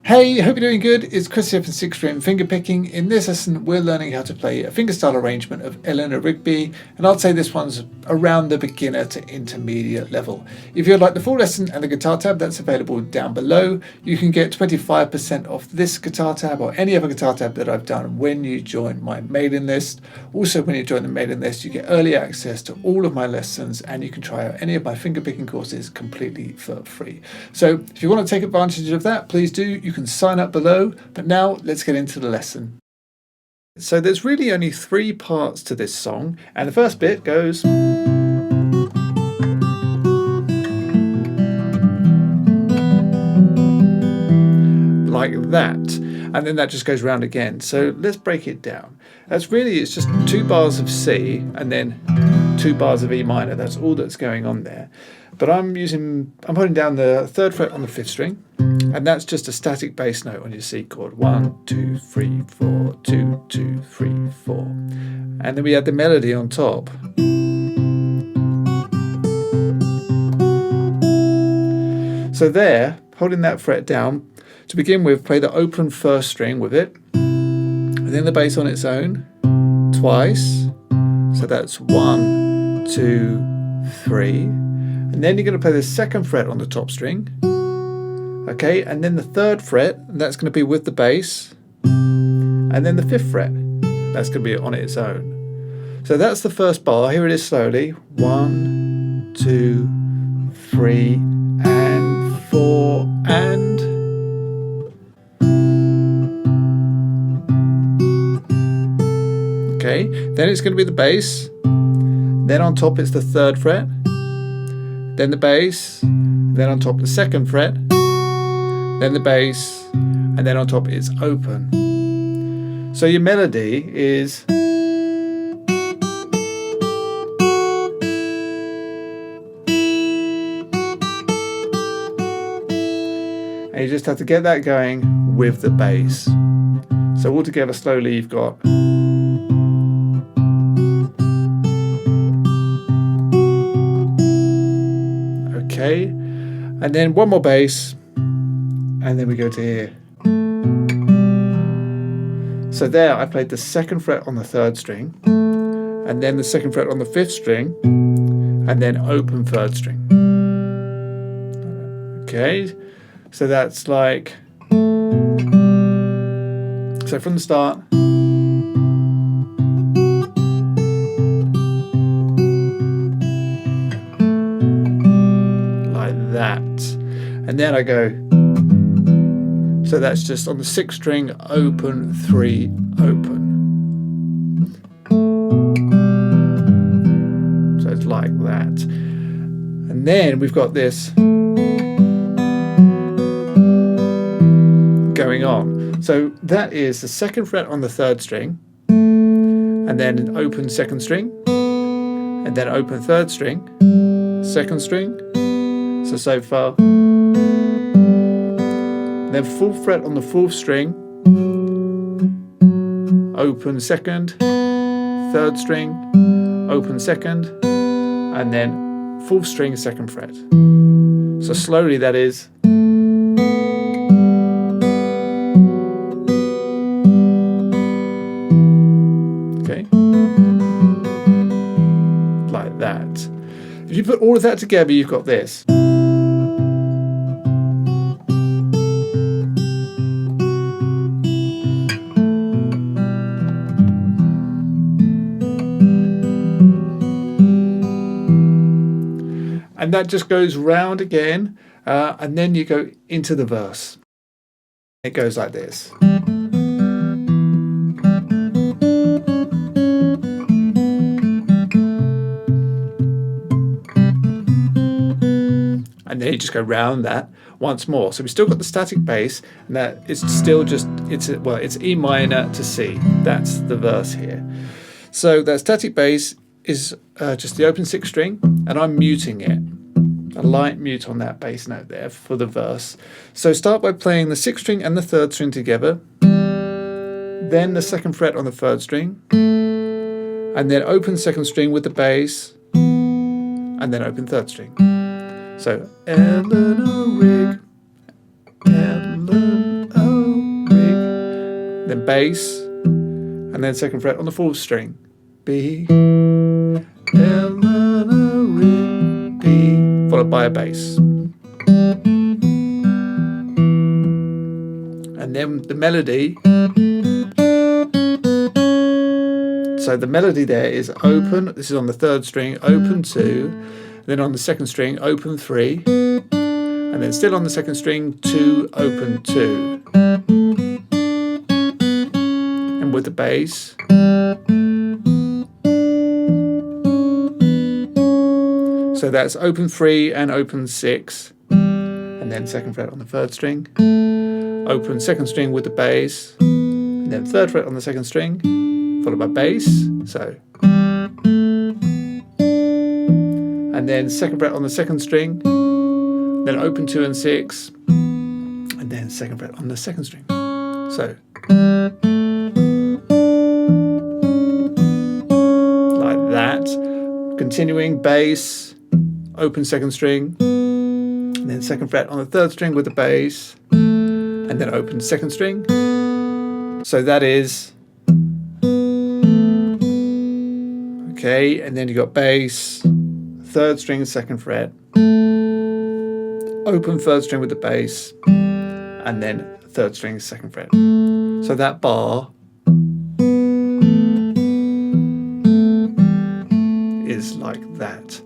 Hey, hope you're doing good. It's Chris here from 6th String Fingerpicking. In this lesson, we're learning how to play a fingerstyle arrangement of Eleanor Rigby, and I'd say this one's around the beginner to intermediate level. If you'd like the full lesson and the guitar tab, that's available down below. You can get 25% off this guitar tab or any other guitar tab that I've done when you join my mailing list. Also, when you join the mailing list, you get early access to all of my lessons, and you can try out any of my fingerpicking courses completely for free. So if you want to take advantage of that, please do. You can sign up below, but now let's get into the lesson. So there's really only 3 parts to this song, and the first bit goes like that, and then that just goes round again. So let's break it down. It's just 2 bars of C and then 2 bars of E minor. That's all that's going on there. But I'm putting down the 3rd fret on the 5th string, and that's just a static bass note on your C chord. 1, 2, 3, 4, 2, 2, 3, 4. And then we add the melody on top. So there, holding that fret down, to begin with, play the open 1st string with it, and then the bass on its own, twice. So that's 1, 2, 3. And then you're going to play the 2nd fret on the top string. Okay, and then the 3rd fret, and that's going to be with the bass. And then the 5th fret, that's going to be on its own. So that's the first bar. Here it is slowly. 1, 2, 3, and 4, and... Okay, then it's going to be the bass. Then on top it's the 3rd fret. Then the bass. Then on top the 2nd fret. Then the bass, and then on top it's open. So your melody is and you just have to get that going with the bass. So all together slowly you've got okay, and then one more bass. And then we go to here. So there I played the 2nd fret on the 3rd string, and then the 2nd fret on the 5th string, and then open 3rd string. Okay, so that's like, so from the start. Like that. And then I go, so that's just on the 6th string, open, 3, open. So it's like that. And then we've got this going on. So that is the 2nd fret on the 3rd string, and then an open 2nd string, and then open 3rd string, 2nd string. So far. Then full fret on the 4th string, open 2nd, 3rd string, open 2nd, and then 4th string 2nd fret. So slowly that is. Okay. Like that. If you put all of that together, you've got this. And that just goes round again, and then you go into the verse. It goes like this. And then you just go round that once more. So we've still got the static bass, and that is still just, it's E minor to C. That's the verse here. So that static bass is just the open 6th string, and I'm muting it. A light mute on that bass note there for the verse. So start by playing the 6th string and the 3rd string together, then the 2nd fret on the 3rd string, and then open 2nd string with the bass, and then open 3rd string. So Eleanor Rigby, Eleanor then bass, and then second fret on the fourth string. B, Eleanor Rigby, followed by a bass. And then the melody. So the melody there is open, this is on the third string, open 2, then on the second string, open 3, and then still on the second string, 2, open 2. And with the bass. So that's open 3 and open 6, and then second fret on the third string, open second string with the bass, and then third fret on the second string, followed by bass, so. And then second fret on the second string, then open 2 and 6, and then second fret on the second string, so. Like that. Continuing bass, open second string, and then second fret on the third string with the bass, and then open second string. So that is. Okay, and then you got bass, third string, second fret, open third string with the bass, and then third string, second fret. So that bar is like that.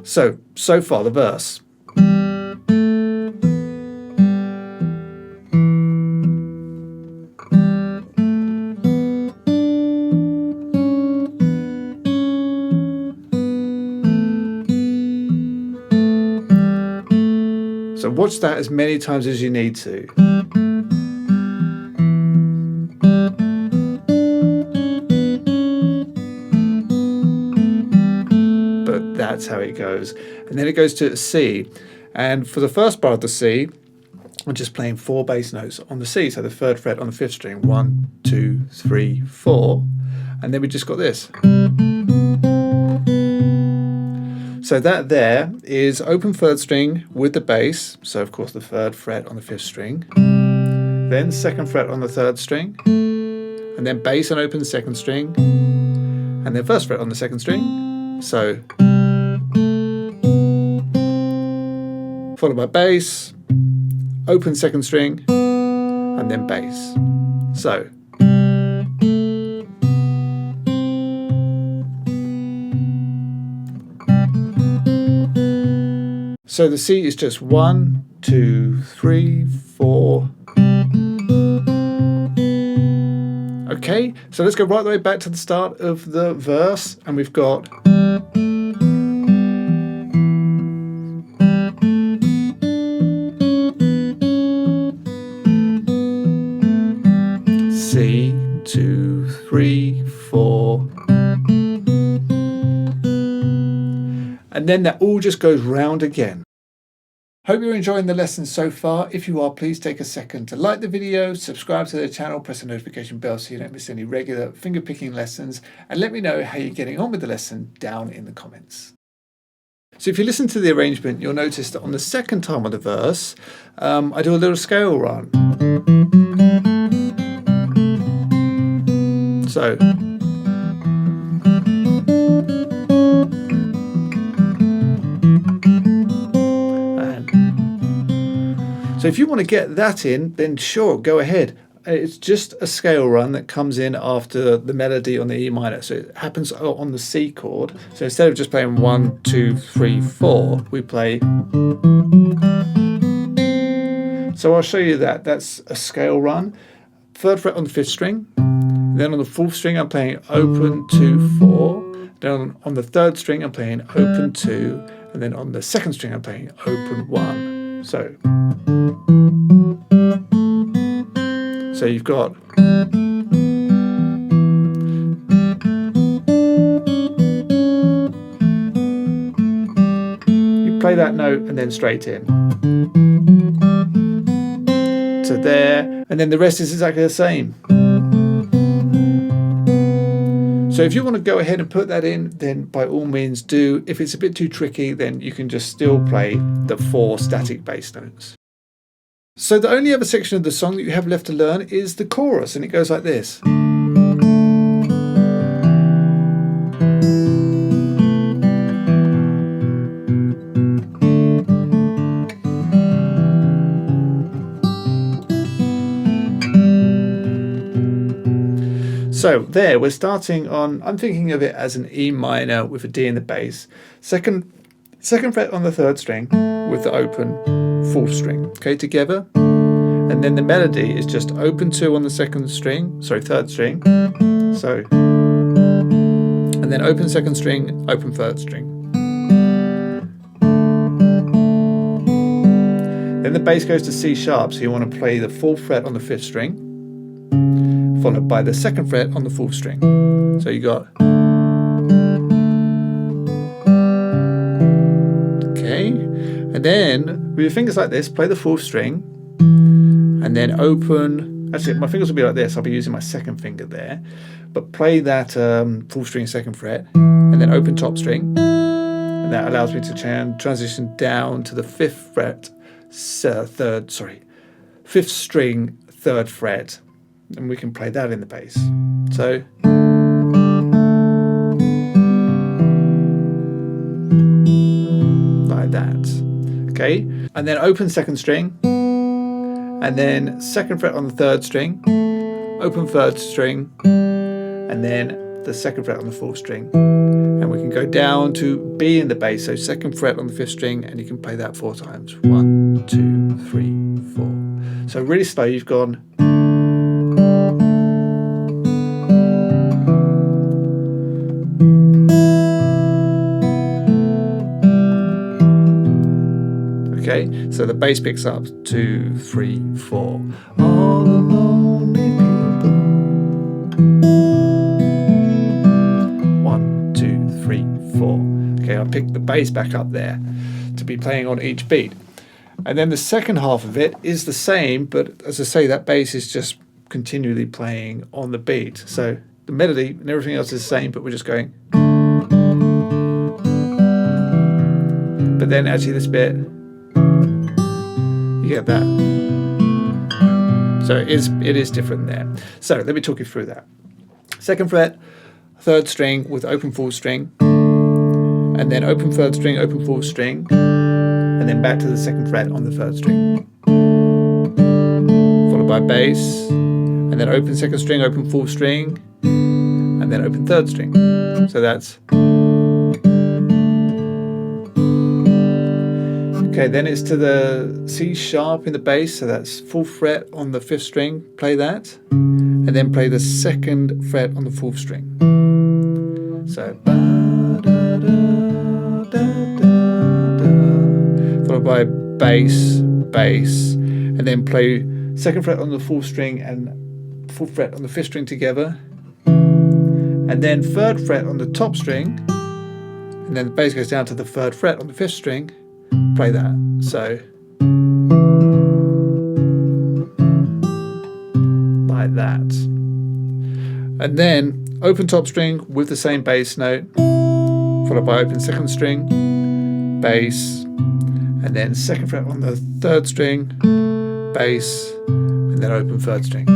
So far the verse. So watch that as many times as you need to. But that's how it goes. And then it goes to C. And for the first bar of the C, I'm just playing 4 bass notes on the C. So the third fret on the fifth string, 1, 2, 3, 4. And then we just got this. So that there is open third string with the bass, so of course the third fret on the fifth string, then second fret on the third string, and then bass and open second string, and then first fret on the second string, so followed by bass, open second string, and then bass. So. So the C is just 1, 2, 3, 4. Okay, so let's go right the way back to the start of the verse, and we've got C, 2, 3, 4. And then that all just goes round again. Hope you're enjoying the lesson so far. If you are, please take a second to like the video, subscribe to the channel, press the notification bell so you don't miss any regular fingerpicking lessons, and let me know how you're getting on with the lesson down in the comments. So if you listen to the arrangement, you'll notice that on the second time of the verse, I do a little scale run. So. So if you want to get that in, then sure, go ahead. It's just a scale run that comes in after the melody on the E minor. So it happens on the C chord. So instead of just playing 1, 2, 3, 4, we play. So I'll show you that. That's a scale run. Third fret on the fifth string. Then on the fourth string, I'm playing open 2, 4. Then on the third string, I'm playing open 2. And then on the second string, I'm playing open 1. So you've got you play that note and then straight in to there, and then the rest is exactly the same. So if you want to go ahead and put that in, then by all means do. If it's a bit too tricky, then you can just still play the 4 static bass notes. So the only other section of the song that you have left to learn is the chorus, and it goes like this. So there, we're starting on, I'm thinking of it as an E minor with a D in the bass, second fret on the 3rd string with the open 4th string, okay, together. And then the melody is just open 2 on the 3rd string, so, and then open 2nd string, open 3rd string. Then the bass goes to C sharp, so you want to play the 4th fret on the 5th string, followed by the 2nd fret on the 4th string. So you got, okay, and then with your fingers like this, play the 4th string, and then open, actually my fingers will be like this, I'll be using my 2nd finger there, but play that 4th string 2nd fret, and then open top string, and that allows me to transition down to the 5th fret, 5th string 3rd fret, and we can play that in the bass. So like that, okay, and then open 2nd string, and then 2nd fret on the 3rd string, open 3rd string, and then the 2nd fret on the 4th string, and we can go down to B in the bass, so 2nd fret on the 5th string, and you can play that 4 times. 1, 2, 3, 4. So really slow, you've gone, okay, so the bass picks up 2, 3, 4. All the lonely people. 1, 2, 3, 4. Okay, I'll pick the bass back up there to be playing on each beat. And then the second half of it is the same, but as I say, that bass is just continually playing on the beat. So the melody and everything else is the same, but we're just going. But then actually this bit, you get that. So it is different there. So let me talk you through that. 2nd fret, 3rd string with open 4th string, and then open 3rd string, open 4th string, and then back to the 2nd fret on the 3rd string, followed by bass, and then open 2nd string, open 4th string, and then open 3rd string. So that's, okay, then it's to the C sharp in the bass, so that's 4th fret on the 5th string, play that, and then play the 2nd fret on the 4th string. So, followed by bass, and then play 2nd fret on the 4th string and 4th fret on the 5th string together, and then 3rd fret on the top string, and then the bass goes down to the 3rd fret on the 5th string, play that. So like that, and then open top string with the same bass note, followed by open 2nd string, bass, and then 2nd fret on the 3rd string, bass, and then open 3rd string.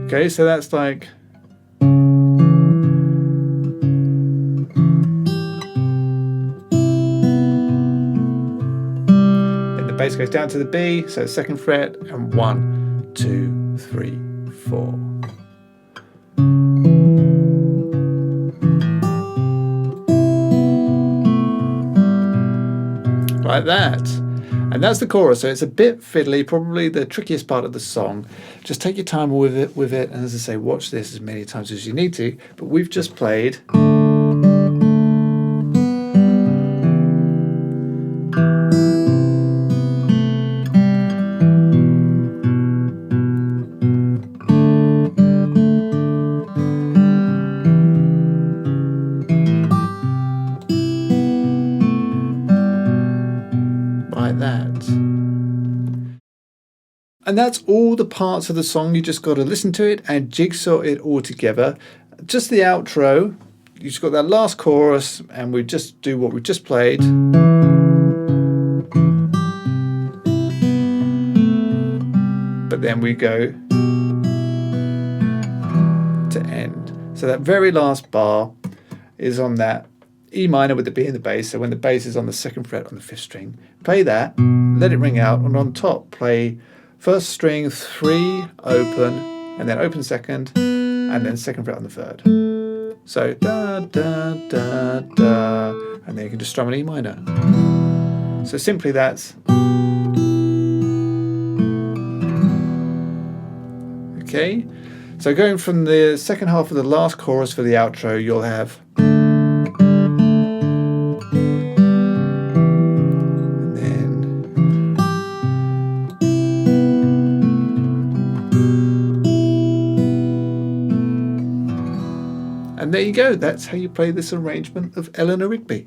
Okay, so that's like, the bass goes down to the B, so 2nd fret, and 1, 2, 3, 4. Like that. And that's the chorus, so it's a bit fiddly, probably the trickiest part of the song. Just take your time with it, and as I say, watch this as many times as you need to, but we've just played like that. And that's all the parts of the song. You just got to listen to it and jigsaw it all together. Just the outro, you just got that last chorus, and we just do what we just played. but then we go to end. So that very last bar is on that E minor with the B in the bass. So when the bass is on the 2nd fret on the 5th string, play that, let it ring out, and on top play 1st string 3 open, and then open 2nd, and then 2nd fret on the 3rd. So da da da da, and then you can just strum an E minor. So simply that's okay. So going from the second half of the last chorus for the outro, you'll have and there you go. That's how you play this arrangement of Eleanor Rigby.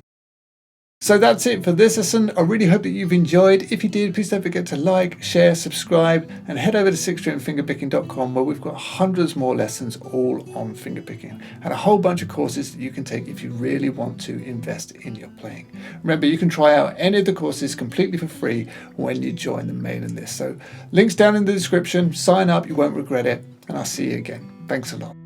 So that's it for this lesson. I really hope that you've enjoyed. If you did, please don't forget to like, share, subscribe, and head over to sixstringfingerpicking.com, where we've got hundreds more lessons all on fingerpicking and a whole bunch of courses that you can take if you really want to invest in your playing. Remember, you can try out any of the courses completely for free when you join the mailing list. So links down in the description. Sign up, you won't regret it, and I'll see you again. Thanks a lot.